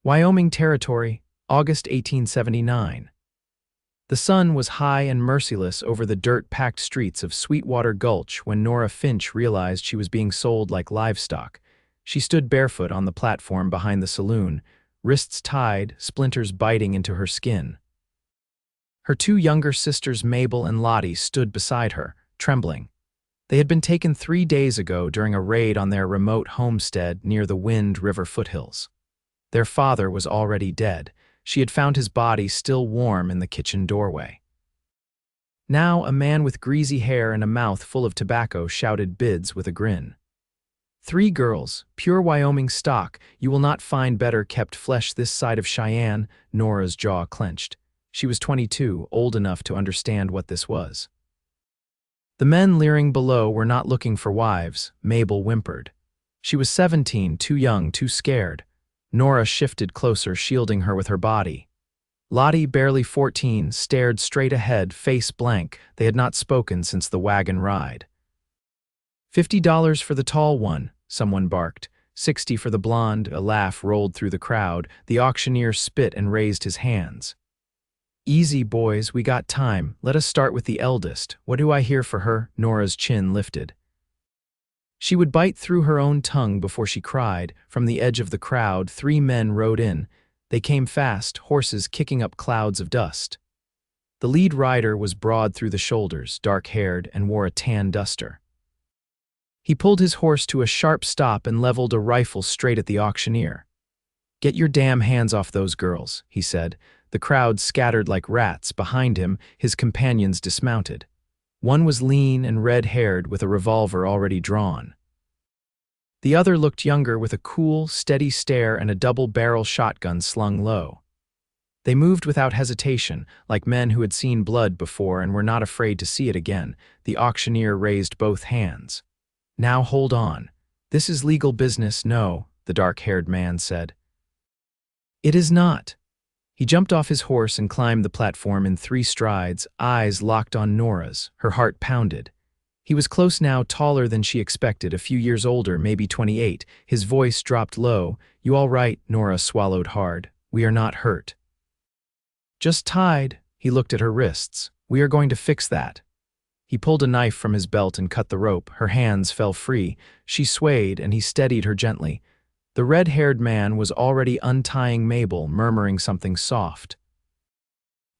Wyoming Territory, August 1879. The sun was high and merciless over the dirt-packed streets of Sweetwater Gulch when Nora Finch realized she was being sold like livestock. She stood barefoot on the platform behind the saloon, wrists tied, splinters biting into her skin. Her two younger sisters Mabel and Lottie stood beside her, trembling. They had been taken 3 days ago during a raid on their remote homestead near the Wind River foothills. Their father was already dead. She had found his body still warm in the kitchen doorway. Now a man with greasy hair and a mouth full of tobacco shouted bids with a grin. 3 girls, pure Wyoming stock, you will not find better kept flesh this side of Cheyenne. Nora's jaw clenched. She was 22, old enough to understand what this was. The men leering below were not looking for wives, Mabel whimpered. She was 17, too young, too scared. Nora shifted closer, shielding her with her body. Lottie, barely 14, stared straight ahead, face blank. They had not spoken since the wagon ride. $50 for the tall one, someone barked. 60 for the blonde. A laugh rolled through the crowd. The auctioneer spit and raised his hands. Easy, boys, we got time. Let us start with the eldest. What do I hear for her? Nora's chin lifted. She would bite through her own tongue before she cried. From the edge of the crowd, 3 men rode in. They came fast, horses kicking up clouds of dust. The lead rider was broad through the shoulders, dark-haired, and wore a tan duster. He pulled his horse to a sharp stop and leveled a rifle straight at the auctioneer. "Get your damn hands off those girls," he said. The crowd scattered like rats. Behind him, his companions dismounted. One was lean and red-haired with a revolver already drawn. The other looked younger with a cool, steady stare and a double-barrel shotgun slung low. They moved without hesitation, like men who had seen blood before and were not afraid to see it again. The auctioneer raised both hands. "Now hold on. This is legal business." "No," the dark-haired man said. "It is not." He jumped off his horse and climbed the platform in 3 strides, eyes locked on Nora's. Her heart pounded. He was close now, taller than she expected, a few years older, maybe 28. His voice dropped low. "You all right?" Nora swallowed hard. "We are not hurt." "Just tied." He looked at her wrists. "We are going to fix that." He pulled a knife from his belt and cut the rope. Her hands fell free. She swayed, and he steadied her gently. The red-haired man was already untying Mabel, murmuring something soft.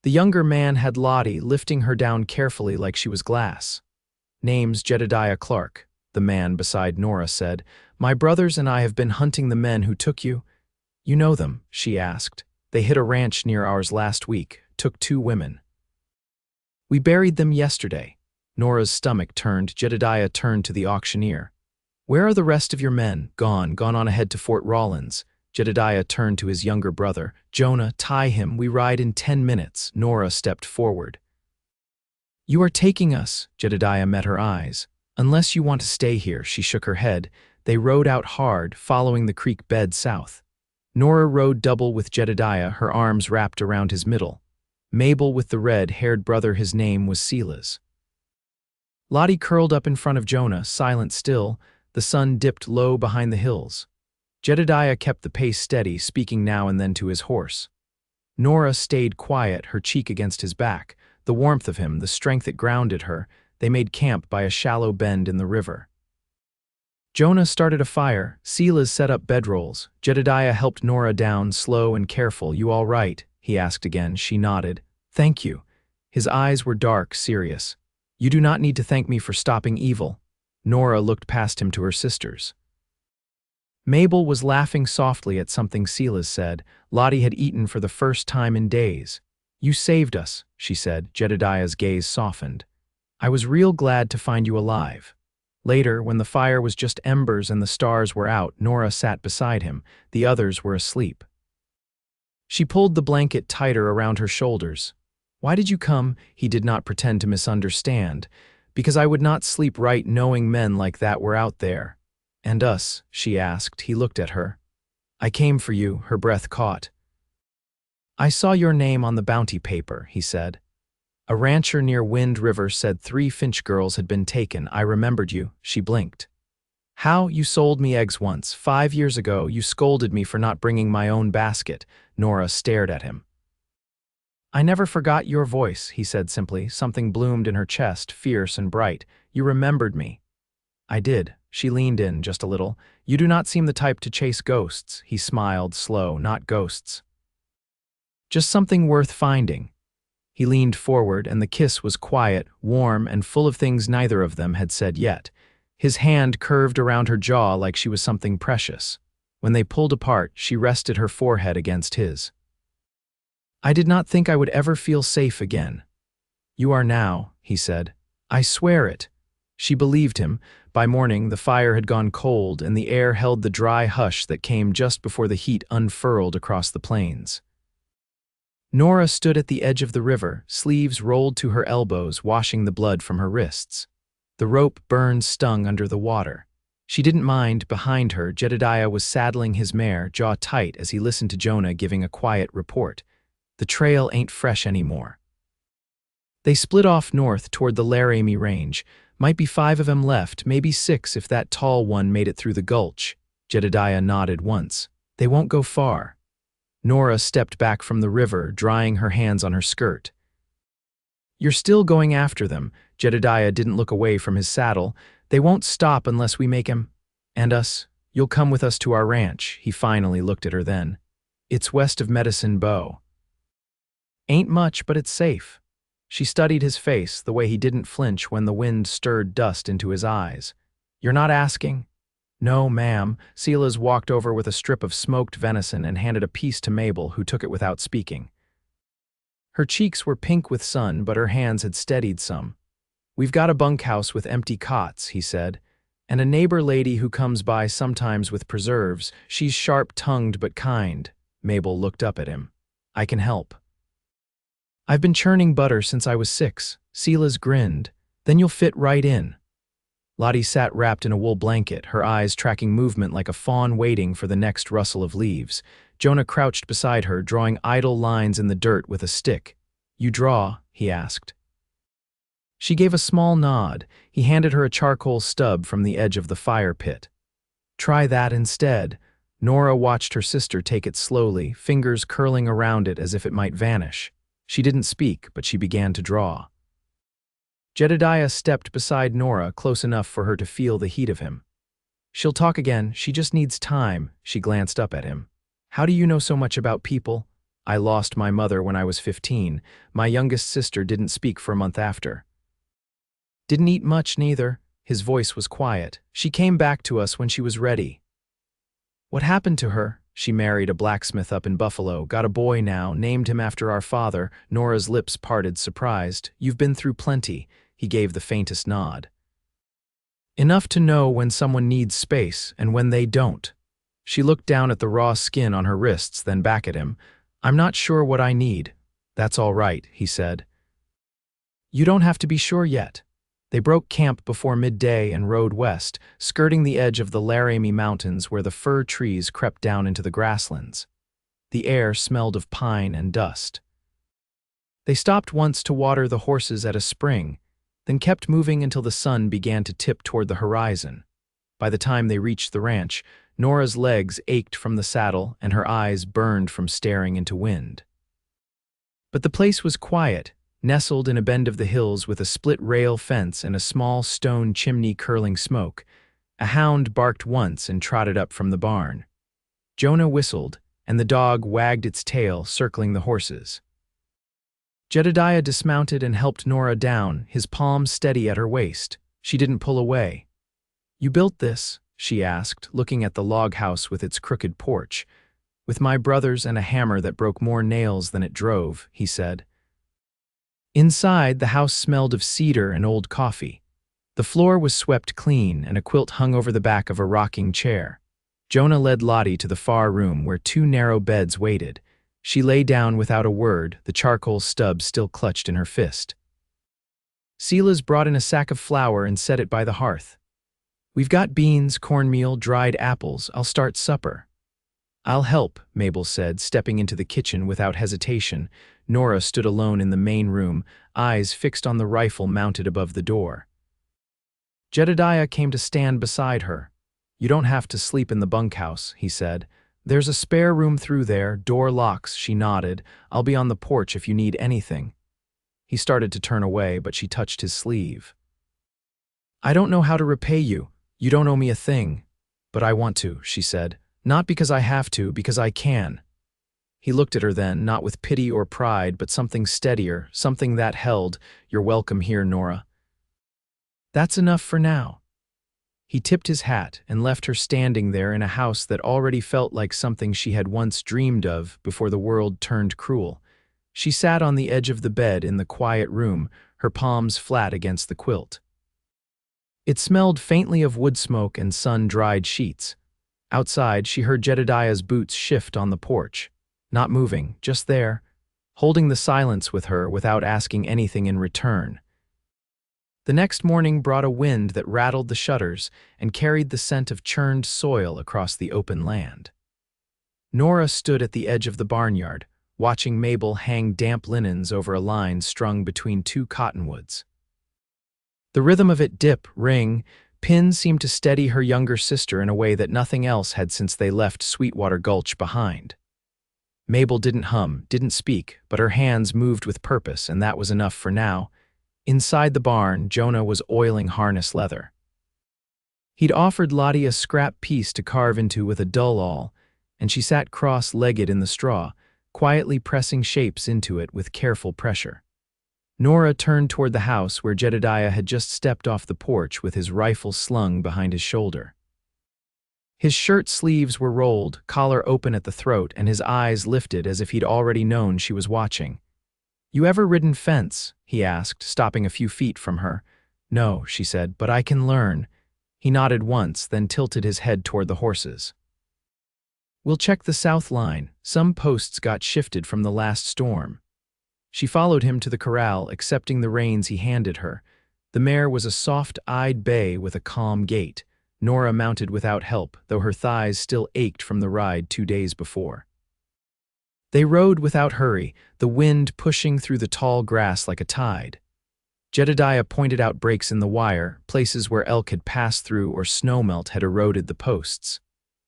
The younger man had Lottie, lifting her down carefully like she was glass. "Name's Jedediah Clark," the man beside Nora said. "My brothers and I have been hunting the men who took you." "You know them?" she asked. "They hit a ranch near ours last week, took 2 women. We buried them yesterday." Nora's stomach turned. Jedediah turned to the auctioneer. "Where are the rest of your men?" Gone on ahead to Fort Rawlins." Jedediah turned to his younger brother. "Jonah, tie him. We ride in 10 minutes. Nora stepped forward. "You are taking us." Jedediah met her eyes. "Unless you want to stay here." She shook her head. They rode out hard, following the creek bed south. Nora rode double with Jedediah, her arms wrapped around his middle. Mabel with the red-haired brother, his name was Silas. Lottie curled up in front of Jonah, silent still. The sun dipped low behind the hills. Jedediah kept the pace steady, speaking now and then to his horse. Nora stayed quiet, her cheek against his back. The warmth of him, the strength that grounded her. They made camp by a shallow bend in the river. Jonah started a fire. Silas set up bedrolls. Jedediah helped Nora down, slow and careful. "You all right?" he asked again. She nodded. "Thank you." His eyes were dark, serious. "You do not need to thank me for stopping evil." Nora looked past him to her sisters. Mabel was laughing softly at something Silas said. Lottie had eaten for the first time in days. "You saved us," she said. Jedediah's gaze softened. "I was real glad to find you alive." Later, when the fire was just embers and the stars were out, Nora sat beside him. The others were asleep. She pulled the blanket tighter around her shoulders. "Why did you come?" He did not pretend to misunderstand. "Because I would not sleep right knowing men like that were out there." "And us?" she asked. He looked at her. "I came for you," her breath caught. "I saw your name on the bounty paper," he said. "A rancher near Wind River said 3 Finch girls had been taken. I remembered you." She blinked. How you sold me eggs once. 5 years ago, you scolded me for not bringing my own basket. Nora stared at him. I never forgot your voice, he said simply. Something bloomed in her chest, fierce and bright. You remembered me. I did. She leaned in just a little. You do not seem the type to chase ghosts. He smiled, slow, not ghosts. Just something worth finding. He leaned forward, and the kiss was quiet, warm, and full of things neither of them had said yet. His hand curved around her jaw like she was something precious. When they pulled apart, she rested her forehead against his. I did not think I would ever feel safe again. You are now, he said. I swear it. She believed him. By morning, the fire had gone cold, and the air held the dry hush that came just before the heat unfurled across the plains. Nora stood at the edge of the river, sleeves rolled to her elbows, washing the blood from her wrists. The rope burned stung under the water. She didn't mind. Behind her, Jedediah was saddling his mare, jaw tight, as he listened to Jonah giving a quiet report. The trail ain't fresh anymore. They split off north toward the Laramie Range. Might be 5 of them left, maybe 6 if that tall one made it through the gulch. Jedediah nodded once. They won't go far. Nora stepped back from the river, drying her hands on her skirt. You're still going after them. Jedediah didn't look away from his saddle. They won't stop unless we make him. And us. You'll come with us to our ranch. He finally looked at her then. It's west of Medicine Bow. Ain't much, but it's safe. She studied his face, the way he didn't flinch when the wind stirred dust into his eyes. You're not asking? No, ma'am. Silas walked over with a strip of smoked venison and handed a piece to Mabel, who took it without speaking. Her cheeks were pink with sun, but her hands had steadied some. We've got a bunkhouse with empty cots, he said, and a neighbor lady who comes by sometimes with preserves. She's sharp-tongued but kind. Mabel looked up at him. I can help. I've been churning butter since I was 6. Silas grinned. Then you'll fit right in. Lottie sat wrapped in a wool blanket, her eyes tracking movement like a fawn waiting for the next rustle of leaves. Jonah crouched beside her, drawing idle lines in the dirt with a stick. You draw? He asked. She gave a small nod. He handed her a charcoal stub from the edge of the fire pit. Try that instead. Nora watched her sister take it slowly, fingers curling around it as if it might vanish. She didn't speak, but she began to draw. Jedediah stepped beside Nora, close enough for her to feel the heat of him. She'll talk again, she just needs time. She glanced up at him. How do you know so much about people? I lost my mother when I was 15. My youngest sister didn't speak for a month after. Didn't eat much, neither. His voice was quiet. She came back to us when she was ready. What happened to her? She married a blacksmith up in Buffalo, got a boy now, named him after our father. Nora's lips parted, surprised. You've been through plenty. He gave the faintest nod. Enough to know when someone needs space and when they don't. She looked down at the raw skin on her wrists, then back at him. I'm not sure what I need. That's all right, he said. You don't have to be sure yet. They broke camp before midday and rode west, skirting the edge of the Laramie Mountains where the fir trees crept down into the grasslands. The air smelled of pine and dust. They stopped once to water the horses at a spring, then kept moving until the sun began to tip toward the horizon. By the time they reached the ranch, Nora's legs ached from the saddle and her eyes burned from staring into wind. But the place was quiet, nestled in a bend of the hills with a split-rail fence and a small stone chimney curling smoke. A hound barked once and trotted up from the barn. Jonah whistled, and the dog wagged its tail, circling the horses. Jedediah dismounted and helped Nora down, his palm steady at her waist. She didn't pull away. You built this? She asked, looking at the log house with its crooked porch. With my brothers and a hammer that broke more nails than it drove, he said. Inside, the house smelled of cedar and old coffee. The floor was swept clean, and a quilt hung over the back of a rocking chair. Jonah led Lottie to the far room where 2 narrow beds waited. She lay down without a word, the charcoal stub still clutched in her fist. Silas brought in a sack of flour and set it by the hearth. We've got beans, cornmeal, dried apples. I'll start supper. I'll help, Mabel said, stepping into the kitchen without hesitation. Nora stood alone in the main room, eyes fixed on the rifle mounted above the door. Jedediah came to stand beside her. You don't have to sleep in the bunkhouse, he said. There's a spare room through there, door locks, she nodded. I'll be on the porch if you need anything. He started to turn away, but she touched his sleeve. I don't know how to repay you. You don't owe me a thing. But I want to, she said. Not because I have to, because I can. He looked at her then, not with pity or pride, but something steadier, something that held, "You're welcome here, Nora." That's enough for now. He tipped his hat and left her standing there in a house that already felt like something she had once dreamed of before the world turned cruel. She sat on the edge of the bed in the quiet room, her palms flat against the quilt. It smelled faintly of wood smoke and sun-dried sheets. Outside, she heard Jedediah's boots shift on the porch. Not moving, just there, holding the silence with her without asking anything in return. The next morning brought a wind that rattled the shutters and carried the scent of churned soil across the open land. Nora stood at the edge of the barnyard, watching Mabel hang damp linens over a line strung between two cottonwoods. The rhythm of it dip, ring, pin seemed to steady her younger sister in a way that nothing else had since they left Sweetwater Gulch behind. Mabel didn't hum, didn't speak, but her hands moved with purpose, and that was enough for now. Inside the barn, Jonah was oiling harness leather. He'd offered Lottie a scrap piece to carve into with a dull awl, and she sat cross-legged in the straw, quietly pressing shapes into it with careful pressure. Nora turned toward the house where Jedediah had just stepped off the porch with his rifle slung behind his shoulder. His shirt sleeves were rolled, collar open at the throat, and his eyes lifted as if he'd already known she was watching. "You ever ridden fence?" he asked, stopping a few feet from her. "No," she said, "but I can learn." He nodded once, then tilted his head toward the horses. "We'll check the south line. Some posts got shifted from the last storm." She followed him to the corral, accepting the reins he handed her. The mare was a soft-eyed bay with a calm gait. Nora mounted without help, though her thighs still ached from the ride 2 days before. They rode without hurry, the wind pushing through the tall grass like a tide. Jedediah pointed out breaks in the wire, places where elk had passed through or snowmelt had eroded the posts.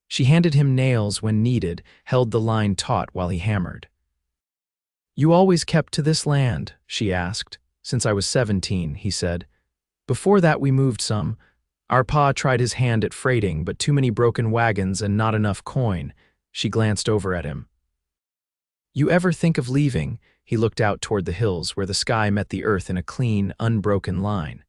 She handed him nails when needed, held the line taut while he hammered. "You always kept to this land?" she asked. "Since I was 17, he said. "Before that we moved some. Our pa tried his hand at freighting, but too many broken wagons and not enough coin." She glanced over at him. "You ever think of leaving?" He looked out toward the hills where the sky met the earth in a clean, unbroken line.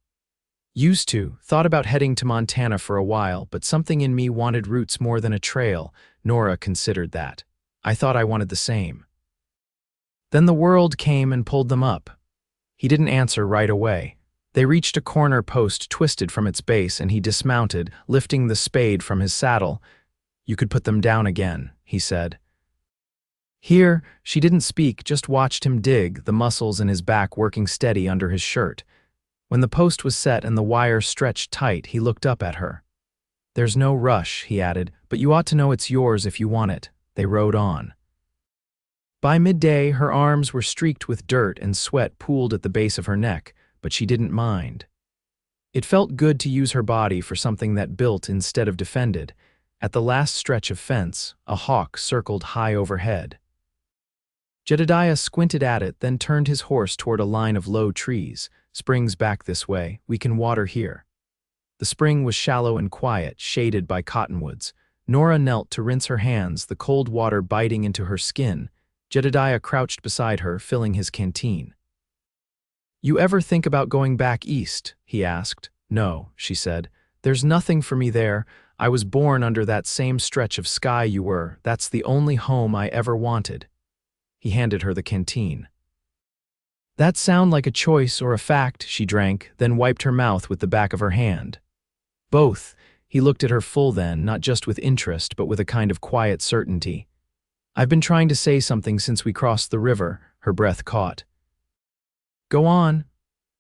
"Used to. Thought about heading to Montana for a while, but something in me wanted roots more than a trail." Nora considered that. "I thought I wanted the same." Then the world came and pulled them up. He didn't answer right away. They reached a corner post twisted from its base, and he dismounted, lifting the spade from his saddle. "You could put them down again," he said. Here, she didn't speak, just watched him dig, the muscles in his back working steady under his shirt. When the post was set and the wire stretched tight, he looked up at her. "There's no rush," he added, "but you ought to know it's yours if you want it." They rode on. By midday, her arms were streaked with dirt and sweat pooled at the base of her neck, but she didn't mind. It felt good to use her body for something that built instead of defended. At the last stretch of fence, a hawk circled high overhead. Jedediah squinted at it, then turned his horse toward a line of low trees. "Spring's back this way. We can water here." The spring was shallow and quiet, shaded by cottonwoods. Nora knelt to rinse her hands, the cold water biting into her skin. Jedediah crouched beside her, filling his canteen. "You ever think about going back east?" he asked. "No," she said. "There's nothing for me there. I was born under that same stretch of sky you were. That's the only home I ever wanted." He handed her the canteen. "That sound like a choice or a fact?" She drank, then wiped her mouth with the back of her hand. "Both." He looked at her full then, not just with interest, but with a kind of quiet certainty. "I've been trying to say something since we crossed the river." Her breath caught. "Go on."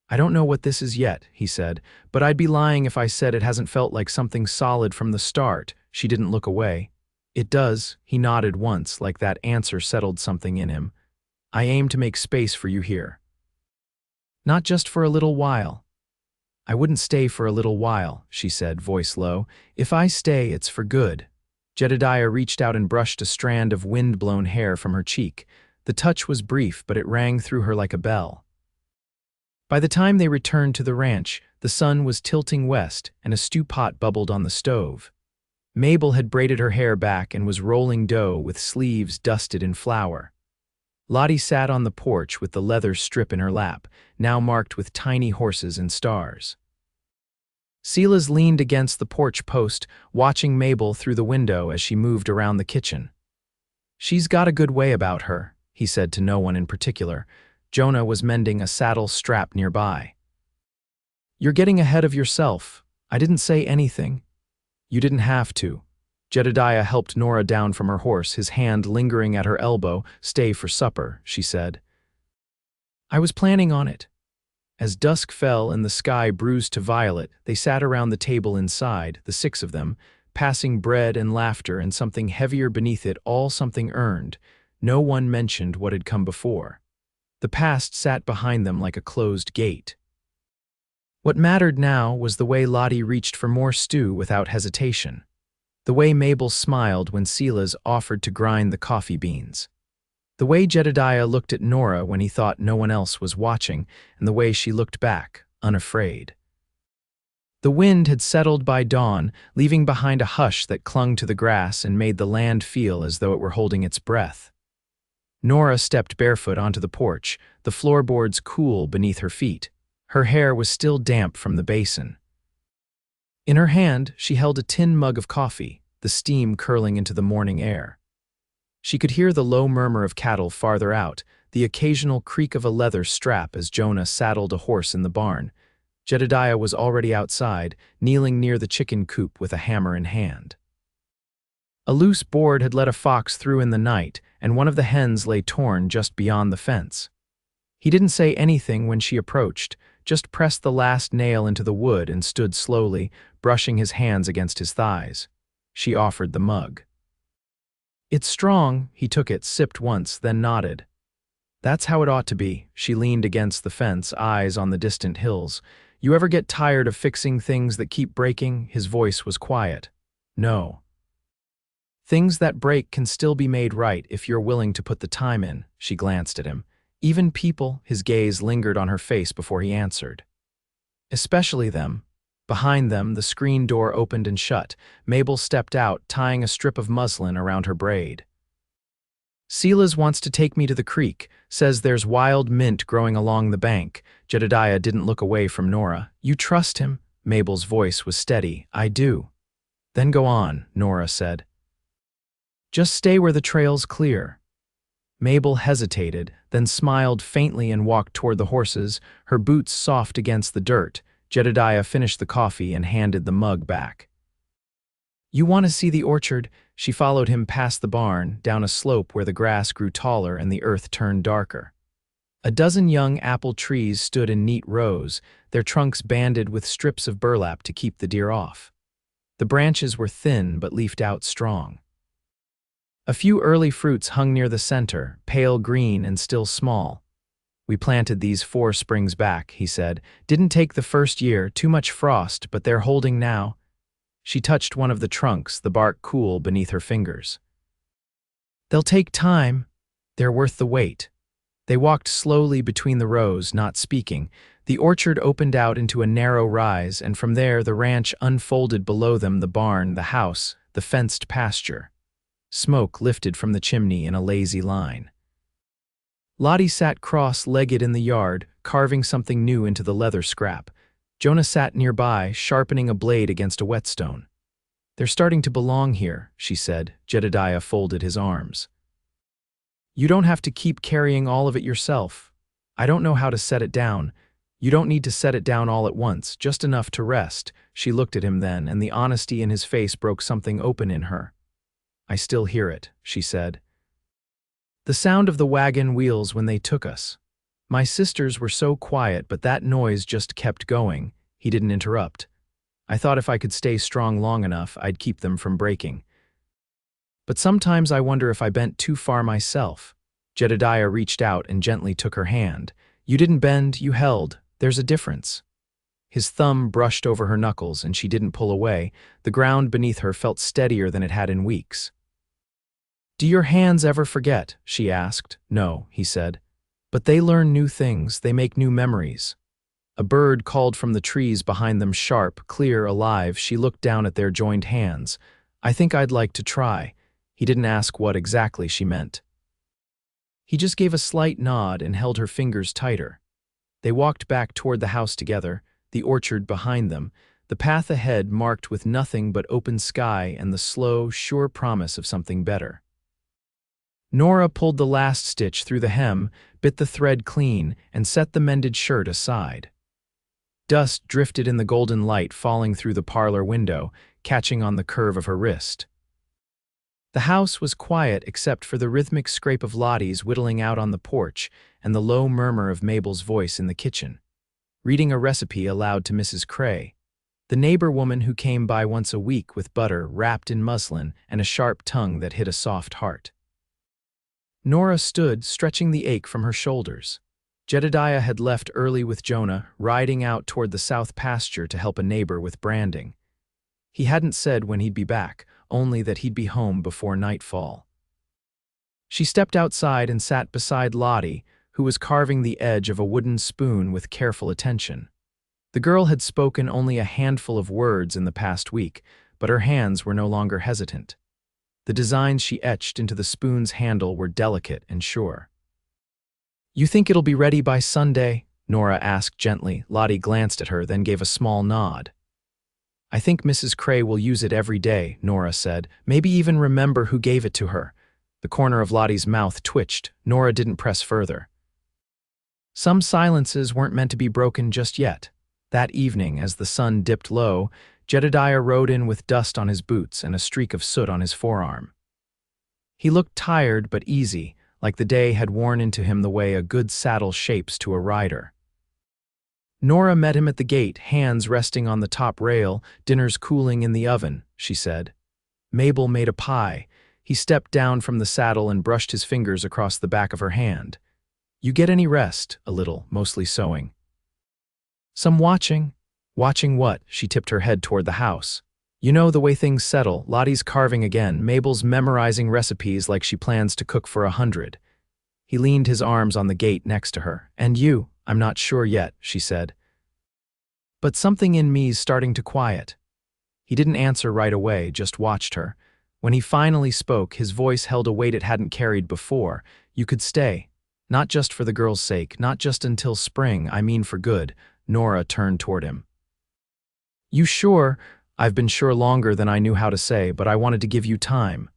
"I don't know what this is yet," he said, "but I'd be lying if I said it hasn't felt like something solid from the start." She didn't look away. "It does." He nodded once, like that answer settled something in him. "I aim to make space for you here." "Not just for a little while." I wouldn't stay for a little while, she said, voice low. If I stay, it's for good. Jedediah reached out and brushed a strand of wind-blown hair from her cheek. The touch was brief, but it rang through her like a bell. By the time they returned to the ranch, the sun was tilting west and a stew pot bubbled on the stove. Mabel had braided her hair back and was rolling dough with sleeves dusted in flour. Lottie sat on the porch with the leather strip in her lap, now marked with tiny horses and stars. Silas leaned against the porch post, watching Mabel through the window as she moved around the kitchen. She's got a good way about her, he said to no one in particular. Jonah was mending a saddle strap nearby. You're getting ahead of yourself. I didn't say anything. You didn't have to. Jedediah helped Nora down from her horse, his hand lingering at her elbow. Stay for supper, she said. I was planning on it. As dusk fell and the sky bruised to violet, they sat around the table inside, the six of them, passing bread and laughter and something heavier beneath it, all something earned. No one mentioned what had come before. The past sat behind them like a closed gate. What mattered now was the way Lottie reached for more stew without hesitation. The way Mabel smiled when Silas offered to grind the coffee beans. The way Jedediah looked at Nora when he thought no one else was watching, and the way she looked back, unafraid. The wind had settled by dawn, leaving behind a hush that clung to the grass and made the land feel as though it were holding its breath. Nora stepped barefoot onto the porch, the floorboards cool beneath her feet. Her hair was still damp from the basin. In her hand, she held a tin mug of coffee, the steam curling into the morning air. She could hear the low murmur of cattle farther out, the occasional creak of a leather strap as Jonah saddled a horse in the barn. Jedediah was already outside, kneeling near the chicken coop with a hammer in hand. A loose board had let a fox through in the night, and one of the hens lay torn just beyond the fence. He didn't say anything when she approached, just pressed the last nail into the wood and stood slowly, brushing his hands against his thighs. She offered the mug. It's strong, he took it, sipped once, then nodded. That's how it ought to be. She leaned against the fence, eyes on the distant hills. You ever get tired of fixing things that keep breaking? His voice was quiet. No. Things that break can still be made right if you're willing to put the time in. She glanced at him. Even people, his gaze lingered on her face before he answered. Especially them. Behind them, the screen door opened and shut. Mabel stepped out, tying a strip of muslin around her braid. Silas wants to take me to the creek, says there's wild mint growing along the bank. Jedediah didn't look away from Nora. You trust him? Mabel's voice was steady. I do. Then go on, Nora said. Just stay where the trail's clear. Mabel hesitated, then smiled faintly and walked toward the horses, her boots soft against the dirt. Jedediah finished the coffee and handed the mug back. You want to see the orchard? She followed him past the barn, down a slope where the grass grew taller and the earth turned darker. A dozen young apple trees stood in neat rows, their trunks banded with strips of burlap to keep the deer off. The branches were thin but leafed out strong. A few early fruits hung near the center, pale green and still small. We planted these 4 springs back, he said. Didn't take the first year, too much frost, but they're holding now. She touched one of the trunks, the bark cool beneath her fingers. They'll take time. They're worth the wait. They walked slowly between the rows, not speaking. The orchard opened out into a narrow rise, and from there the ranch unfolded below them, the barn, the house, the fenced pasture. Smoke lifted from the chimney in a lazy line. Lottie sat cross-legged in the yard, carving something new into the leather scrap. Jonah sat nearby, sharpening a blade against a whetstone. They're starting to belong here, she said. Jedediah folded his arms. You don't have to keep carrying all of it yourself. I don't know how to set it down. You don't need to set it down all at once, just enough to rest. She looked at him then, and the honesty in his face broke something open in her. I still hear it, she said. The sound of the wagon wheels when they took us. My sisters were so quiet, but that noise just kept going. He didn't interrupt. I thought if I could stay strong long enough, I'd keep them from breaking. But sometimes I wonder if I bent too far myself. Jedediah reached out and gently took her hand. You didn't bend, you held. There's a difference. His thumb brushed over her knuckles and she didn't pull away. The ground beneath her felt steadier than it had in weeks. "Do your hands ever forget?" she asked. "No," he said. "But they learn new things, they make new memories." A bird called from the trees behind them, sharp, clear, alive. She looked down at their joined hands. "I think I'd like to try." He didn't ask what exactly she meant. He just gave a slight nod and held her fingers tighter. They walked back toward the house together, the orchard behind them, the path ahead marked with nothing but open sky and the slow, sure promise of something better. Nora pulled the last stitch through the hem, bit the thread clean, and set the mended shirt aside. Dust drifted in the golden light falling through the parlor window, catching on the curve of her wrist. The house was quiet except for the rhythmic scrape of Lottie's whittling out on the porch and the low murmur of Mabel's voice in the kitchen, reading a recipe aloud to Mrs. Cray, the neighbor woman who came by once a week with butter wrapped in muslin and a sharp tongue that hit a soft heart. Nora stood, stretching the ache from her shoulders. Jedediah had left early with Jonah, riding out toward the south pasture to help a neighbor with branding. He hadn't said when he'd be back, only that he'd be home before nightfall. She stepped outside and sat beside Lottie, who was carving the edge of a wooden spoon with careful attention. The girl had spoken only a handful of words in the past week, but her hands were no longer hesitant. The designs she etched into the spoon's handle were delicate and sure. "You think it'll be ready by Sunday?" Nora asked gently. Lottie glanced at her, then gave a small nod. "I think Mrs. Cray will use it every day," Nora said. "Maybe even remember who gave it to her." The corner of Lottie's mouth twitched. Nora didn't press further. Some silences weren't meant to be broken just yet. That evening, as the sun dipped low, Jedediah rode in with dust on his boots and a streak of soot on his forearm. He looked tired but easy, like the day had worn into him the way a good saddle shapes to a rider. Nora met him at the gate, hands resting on the top rail. "Dinner's cooling in the oven," she said. "Mabel made a pie." He stepped down from the saddle and brushed his fingers across the back of her hand. "You get any rest?" "A little, mostly sewing." "Some watching?" "Watching what?" She tipped her head toward the house. "You know the way things settle. Lottie's carving again. Mabel's memorizing recipes like she plans to cook for 100. He leaned his arms on the gate next to her. "And you?" "I'm not sure yet," she said. "But something in me's starting to quiet." He didn't answer right away, just watched her. When he finally spoke, his voice held a weight it hadn't carried before. "You could stay. Not just for the girl's sake, not just until spring, I mean for good." Nora turned toward him. "You sure?" "I've been sure longer than I knew how to say, but I wanted to give you time."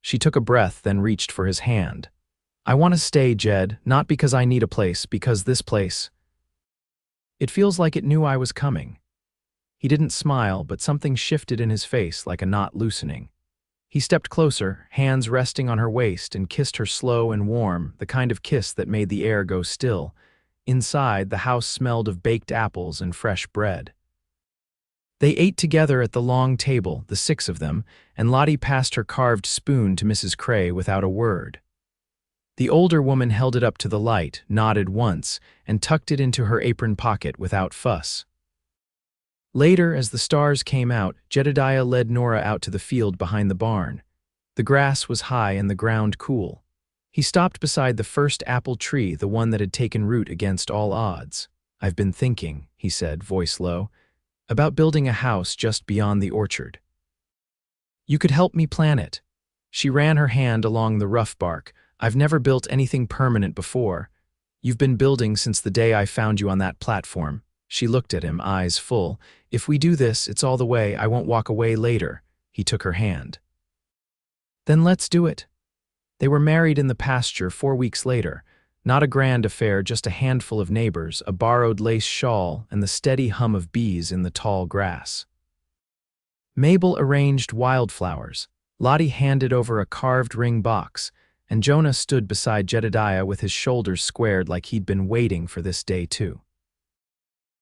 She took a breath, then reached for his hand. "I want to stay, Jed, not because I need a place, because this place. It feels like it knew I was coming." He didn't smile, but something shifted in his face like a knot loosening. He stepped closer, hands resting on her waist, and kissed her slow and warm, the kind of kiss that made the air go still. Inside, the house smelled of baked apples and fresh bread. They ate together at the long table, the 6 of them, and Lottie passed her carved spoon to Mrs. Cray without a word. The older woman held it up to the light, nodded once, and tucked it into her apron pocket without fuss. Later, as the stars came out, Jedediah led Nora out to the field behind the barn. The grass was high and the ground cool. He stopped beside the first apple tree, the one that had taken root against all odds. "I've been thinking," he said, voice low, "about building a house just beyond the orchard. You could help me plan it." She ran her hand along the rough bark. "I've never built anything permanent before. You've been building since the day I found you on that platform." She looked at him, eyes full. "If we do this, it's all the way. I won't walk away later." He took her hand. "Then let's do it." They were married in the pasture 4 weeks later. Not a grand affair, just a handful of neighbors, a borrowed lace shawl, and the steady hum of bees in the tall grass. Mabel arranged wildflowers. Lottie handed over a carved ring box, and Jonah stood beside Jedediah with his shoulders squared like he'd been waiting for this day too.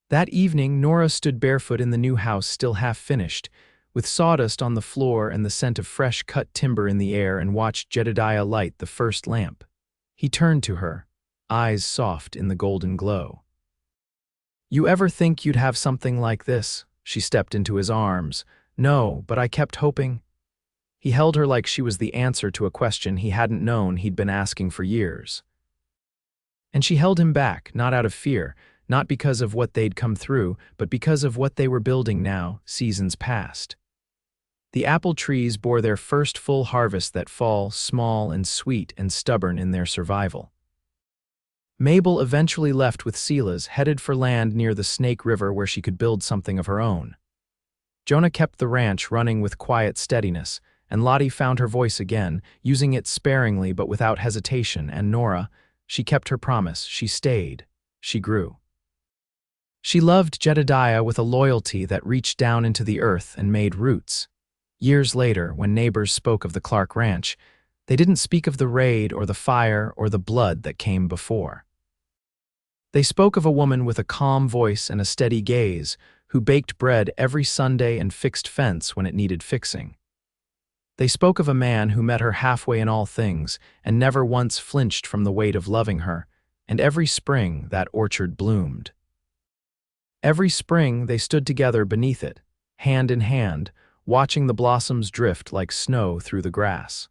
That evening, Nora stood barefoot in the new house, still half finished, with sawdust on the floor and the scent of fresh cut timber in the air, and watched Jedediah light the first lamp. He turned to her, eyes soft in the golden glow. You ever think you'd have something like this? She stepped into his arms. No, but I kept hoping. He held her like she was the answer to a question he hadn't known he'd been asking for years. And she held him back, not out of fear, not because of what they'd come through, but because of what they were building now, seasons past. The apple trees bore their first full harvest that fall, small and sweet and stubborn in their survival. Mabel eventually left with Silas, headed for land near the Snake River where she could build something of her own. Jonah kept the ranch running with quiet steadiness, and Lottie found her voice again, using it sparingly but without hesitation, and Nora, she kept her promise, she stayed, she grew. She loved Jedediah with a loyalty that reached down into the earth and made roots. Years later, when neighbors spoke of the Clark Ranch, they didn't speak of the raid or the fire or the blood that came before. They spoke of a woman with a calm voice and a steady gaze, who baked bread every Sunday and fixed fence when it needed fixing. They spoke of a man who met her halfway in all things and never once flinched from the weight of loving her, and every spring that orchard bloomed. Every spring they stood together beneath it, hand in hand, watching the blossoms drift like snow through the grass.